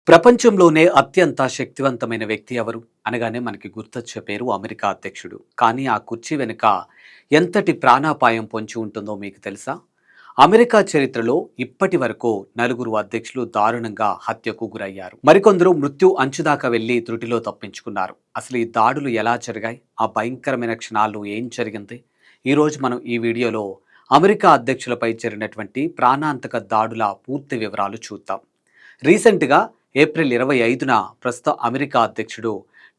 ప్రపంచంలోనే అత్యంత శక్తివంతమైన వ్యక్తి ఎవరు అనగానే మనకి గుర్తొచ్చే పేరు అమెరికా అధ్యక్షుడు. కానీ ఆ కుర్చీ వెనుక ఎంతటి ప్రాణాపాయం పొంచి ఉంటుందో మీకు తెలుసా? అమెరికా చరిత్రలో ఇప్పటి వరకు నలుగురు అధ్యక్షులు దారుణంగా హత్యకు గురయ్యారు. మరికొందరు మృత్యు అంచుదాకా వెళ్లి త్రుటిలో తప్పించుకున్నారు. అసలు ఈ దాడులు ఎలా జరిగాయి? ఆ భయంకరమైన క్షణాల్లో ఏం జరిగింది? ఈరోజు మనం ఈ వీడియోలో అమెరికా అధ్యక్షులపై జరిగినటువంటి ప్రాణాంతక దాడుల పూర్తి వివరాలు చూద్దాం. రీసెంట్గా ఏప్రిల్ 25న ప్రస్తుత అమెరికా అధ్యక్షుడు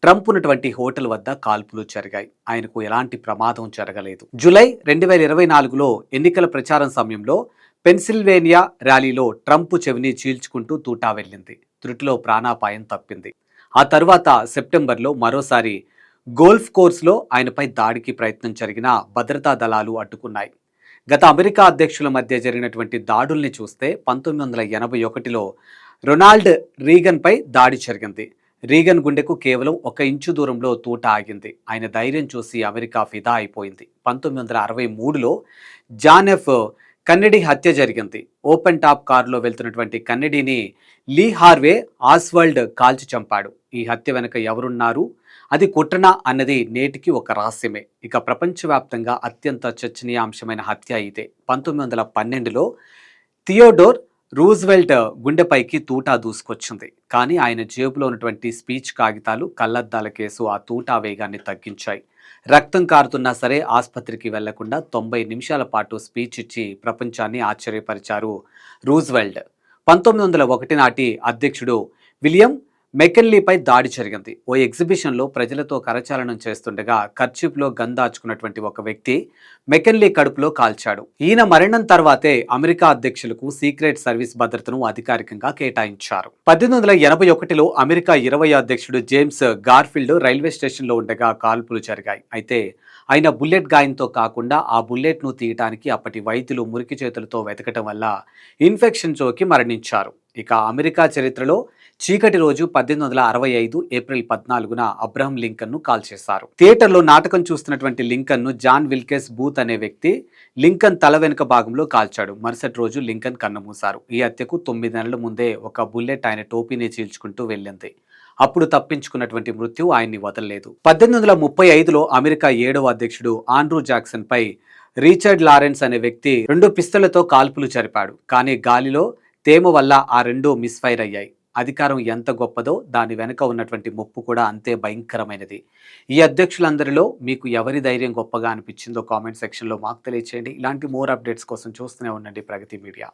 ట్రంప్ ఉన్నటువంటి హోటల్ వద్ద కాల్పులు జరిగాయి. ఆయనకు ఎలాంటి ప్రమాదం జరగలేదు. జూలై 2024లో ఎన్నికల ప్రచారం సమయంలో పెన్సిల్వేనియా ర్యాలీలో ట్రంప్ చెవిని చీల్చుకుంటూ తూటా వెళ్ళింది. త్రుటిలో ప్రాణాపాయం తప్పింది. ఆ తర్వాత సెప్టెంబర్లో మరోసారి గోల్ఫ్ కోర్సులో ఆయనపై దాడికి ప్రయత్నం జరిగిన భద్రతా దళాలు అడ్డుకున్నాయి. గత అమెరికా అధ్యక్షుల మధ్య జరిగినటువంటి దాడుల్ని చూస్తే 1981లో రొనాల్డ్ రీగన్పై దాడి జరిగింది. రీగన్ గుండెకు కేవలం 1 ఇంచు దూరంలో తూట ఆగింది. ఆయన ధైర్యం చూసి అమెరికా ఫిదా అయిపోయింది. 1963లో జాన్ ఎఫ్ కన్నెడీ హత్య జరిగింది. ఓపెన్ టాప్ కారులో వెళ్తున్నటువంటి కన్నెడీని లీ హార్వే ఆస్వాల్డ్ కాల్చి చంపాడు. ఈ హత్య వెనుక ఎవరున్నారు, అది కుట్రనా అన్నది నేటికి ఒక రహస్యమే. ఇక ప్రపంచవ్యాప్తంగా అత్యంత చర్చనీయాంశమైన హత్య ఇదే. 1912లో థియోడోర్ రూజ్వెల్ట్ గుండెపైకి తూటా దూసుకొచ్చింది. కానీ ఆయన జేబులో ఉన్నటువంటి స్పీచ్ కాగితాలు, కళ్లద్దాల కేసు ఆ తూటా వేగాన్ని తగ్గించాయి. రక్తం కారుతున్నా సరే ఆసుపత్రికి వెళ్లకుండా 90 నిమిషాల పాటు స్పీచ్ ఇచ్చి ప్రపంచాన్ని ఆశ్చర్యపరిచారు రూజ్వెల్ట్. 1901 నాటి అధ్యక్షుడు విలియం మెకెన్లీపై దాడి జరిగింది. ఓ ఎగ్జిబిషన్లో ప్రజలతో కరచాలనం చేస్తుండగా కర్చీఫ్లో గన్ దాచుకున్నటువంటి ఒక వ్యక్తి మెకెన్లీ కడుపులో కాల్చాడు. ఈయన మరణం తర్వాతే అమెరికా అధ్యక్షులకు సీక్రెట్ సర్వీస్ భద్రతను అధికారికంగా కేటాయించారు. 1881లో అమెరికా 20వ అధ్యక్షుడు జేమ్స్ గార్ఫీల్డ్ రైల్వే స్టేషన్లో ఉండగా కాల్పులు జరిగాయి. అయితే ఆయన బుల్లెట్ గాయంతో కాకుండా ఆ బుల్లెట్ను తీయటానికి అప్పటి వైద్యులు మురికి చేతులతో వెతకటం వల్ల ఇన్ఫెక్షన్ సోకి మరణించారు. ఇక అమెరికా చరిత్రలో చీకటి రోజు 1865 ఏప్రిల్ 14న అబ్రహం లింకన్ను కాల్చేశారు. థియేటర్లో నాటకం చూస్తున్నటువంటి లింకన్ను జాన్ విల్కెస్ బూత్ అనే వ్యక్తి లింకన్ తల వెనుక భాగంలో కాల్చాడు. మరుసటి రోజు లింకన్ కన్నుమూశారు. ఈ హత్యకు 9 నెలల ముందే ఒక బుల్లెట్ ఆయన టోపీని చీల్చుకుంటూ వెళ్ళింది. అప్పుడు తప్పించుకున్నటువంటి మృత్యు ఆయన్ని వదలలేదు. 1835లో అమెరికా 7వ అధ్యక్షుడు ఆండ్రూ జాక్సన్ పై రిచర్డ్ లారెన్స్ అనే వ్యక్తి 2 పిస్తళ్లతో కాల్పులు జరిపాడు. కానీ గాలిలో తేమ వల్ల ఆ 2 మిస్ఫైర్ అయ్యాయి. అధికారం ఎంత గొప్పదో దాని వెనుక ఉన్నటువంటి ముప్పు కూడా అంతే భయంకరమైనది. ఈ అధ్యక్షులందరిలో మీకు ఎవరి ధైర్యం గొప్పగా అనిపించిందో కామెంట్ సెక్షన్లో మాకు తెలియచేయండి. ఇలాంటి మోర్ అప్డేట్స్ కోసం చూస్తూనే ఉండండి ప్రగతి మీడియా.